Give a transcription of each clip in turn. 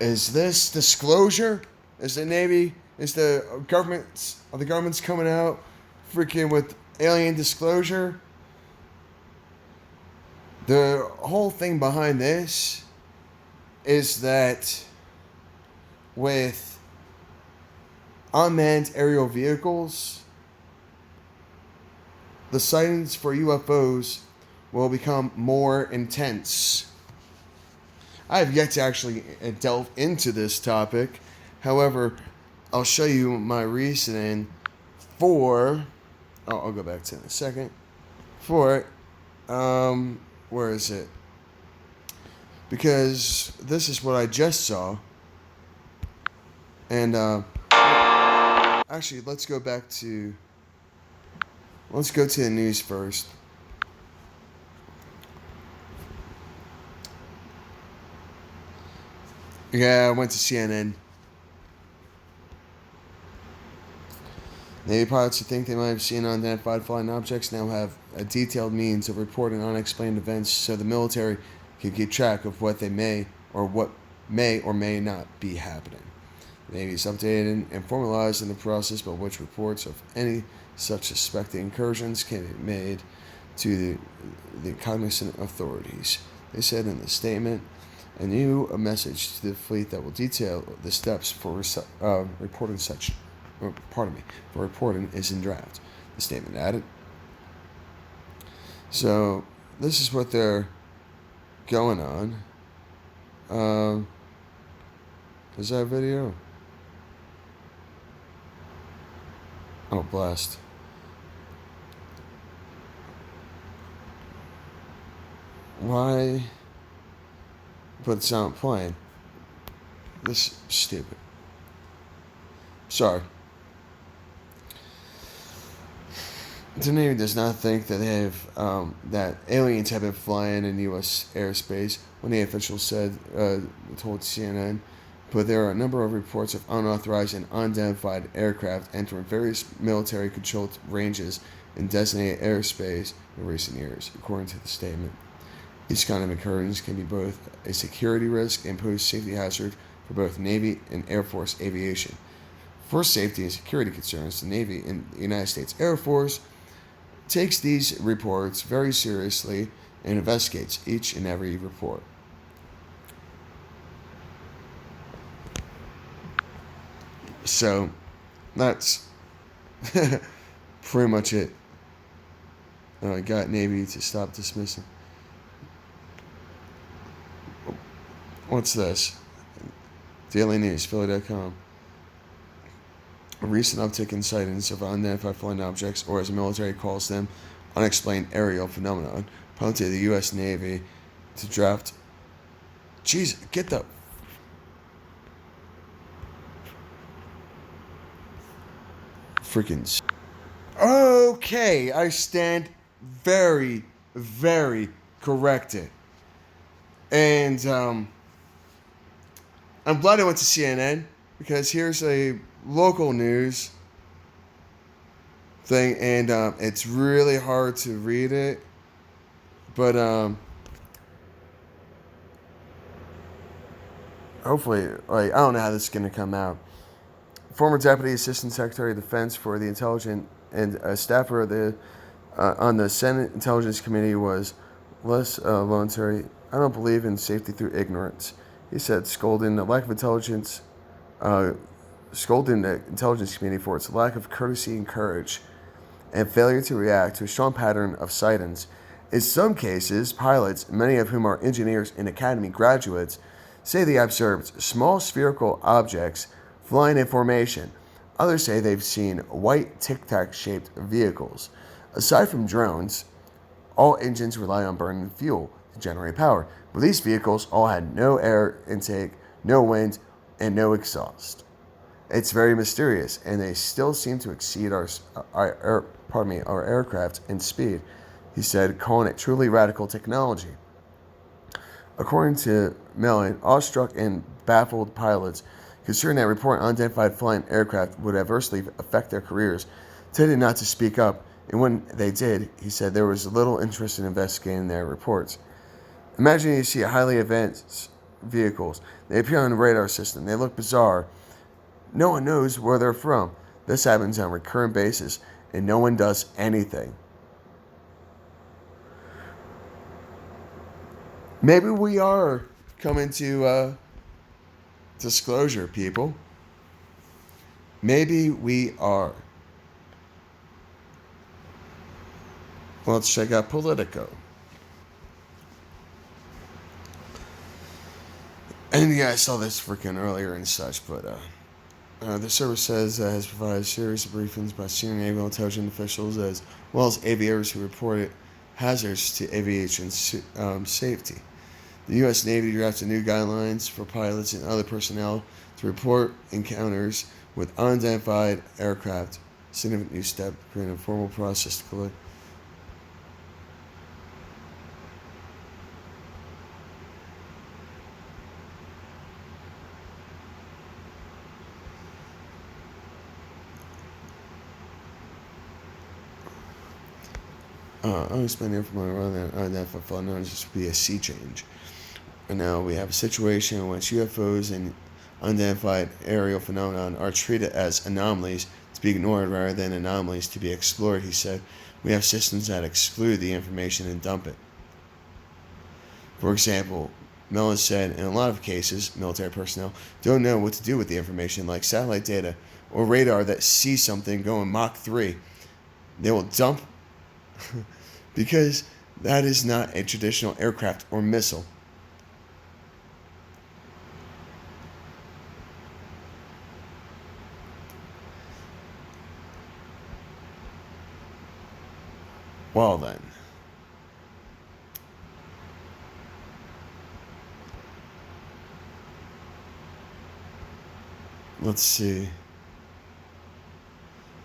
Is this disclosure? Is the Navy? Is the government's? Are the governments coming out, freaking with alien disclosure? The whole thing behind this is that with unmanned aerial vehicles, the sightings for UFOs will become more intense. I have yet to actually delve into this topic. However, I'll show you my reasoning for. I'll go back to it in a second. For where is it? Because this is what I just saw. And actually, let's go back to. Let's go to the news first. Yeah, I went to CNN. Navy pilots who think they might have seen unidentified flying objects now have a detailed means of reporting unexplained events so the military can keep track of what may or may not be happening. The Navy is updated and formalized in the process by which reports of any such suspected incursions can be made to the cognizant authorities. They said in the statement, a new message to the fleet that will detail the steps for reporting for reporting is in draft. The statement added. So this is what they're going on. Is that a video? Oh, blast. Why? But it's not playing. This is stupid. Sorry. The Navy does not think that they have that aliens have been flying in U.S. airspace. When the official told CNN, but there are a number of reports of unauthorized and unidentified aircraft entering various military-controlled ranges in designated airspace in recent years, according to the statement. Each kind of incursions can be both a security risk and pose safety hazard for both Navy and Air Force aviation. For safety and security concerns, the Navy and the United States Air Force takes these reports very seriously and investigates each and every report. So, that's pretty much it. I got Navy to stop dismissing. What's this? Daily News, Philly.com. A recent uptick in sightings of unidentified flying objects, or as the military calls them, unexplained aerial phenomenon, prompted the U.S. Navy to draft. Jeez, get the. Freaking. Okay, I stand very, very corrected. And I'm glad I went to CNN because here's a local news thing, and it's really hard to read it. But hopefully, I don't know how this is going to come out. Former Deputy Assistant Secretary of Defense for the Intelligence and a staffer of the on the Senate Intelligence Committee was Les Voluntary. I don't believe in safety through ignorance, he said, scolding the Intelligence Committee for its lack of courtesy and courage and failure to react to a strong pattern of sightings. In some cases, pilots, many of whom are engineers and academy graduates, say they observed small spherical objects flying in formation. Others say they've seen white tic-tac-shaped vehicles. Aside from drones, all engines rely on burning fuel to generate power, but these vehicles all had no air intake, no wind, and no exhaust. It's very mysterious, and they still seem to exceed our aircraft in speed, he said, calling it truly radical technology. According to Mellon, awestruck and baffled pilots concerned that reporting unidentified flying aircraft would adversely affect their careers tended not to speak up, and when they did, he said there was little interest in investigating their reports. Imagine you see a highly advanced vehicles. They appear on the radar system. They look bizarre. No one knows where they're from. This happens on a recurrent basis, and no one does anything. Maybe we are coming to disclosure, people. Maybe we are. Well, let's check out Politico. And yeah, I saw this freaking earlier and such, but the service says has provided a series of briefings by senior naval intelligence officials as well as aviators who reported hazards to aviation safety. The U.S. Navy drafted new guidelines for pilots and other personnel to report encounters with unidentified aircraft. Significant new step, creating a formal process to collect. Unexplained information around that unidentified flight known as just be a sea change. And now we have a situation in which UFOs and unidentified aerial phenomenon are treated as anomalies to be ignored rather than anomalies to be explored, he said. We have systems that exclude the information and dump it. For example, Mellon said in a lot of cases, military personnel don't know what to do with the information like satellite data or radar that sees something going Mach 3. They will dump because that is not a traditional aircraft or missile. Well then. Let's see.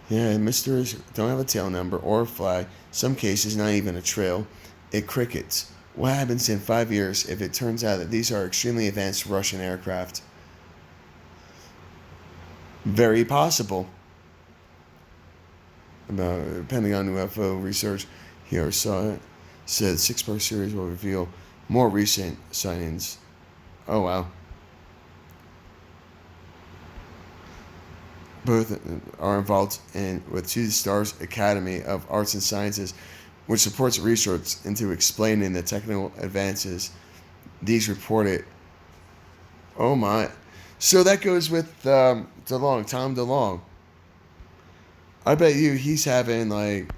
Yeah, misters don't have a tail number or a flag. Some cases, not even a trail. It crickets. What happens in 5 years if it turns out that these are extremely advanced Russian aircraft? Very possible. About Pentagon UFO research here saw it. Said 6-part series will reveal more recent sightings. Oh wow. Both are involved with two Stars Academy of Arts and Sciences, which supports research into explaining the technical advances. These reported. Oh my. So that goes with DeLong, Tom DeLong. I bet you he's having like.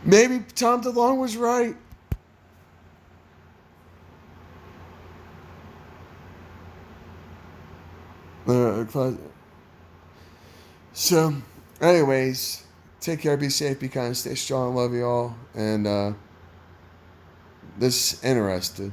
Maybe Tom DeLong was right. So, anyways, take care, be safe, be kind, stay strong, love you all, and this is interesting.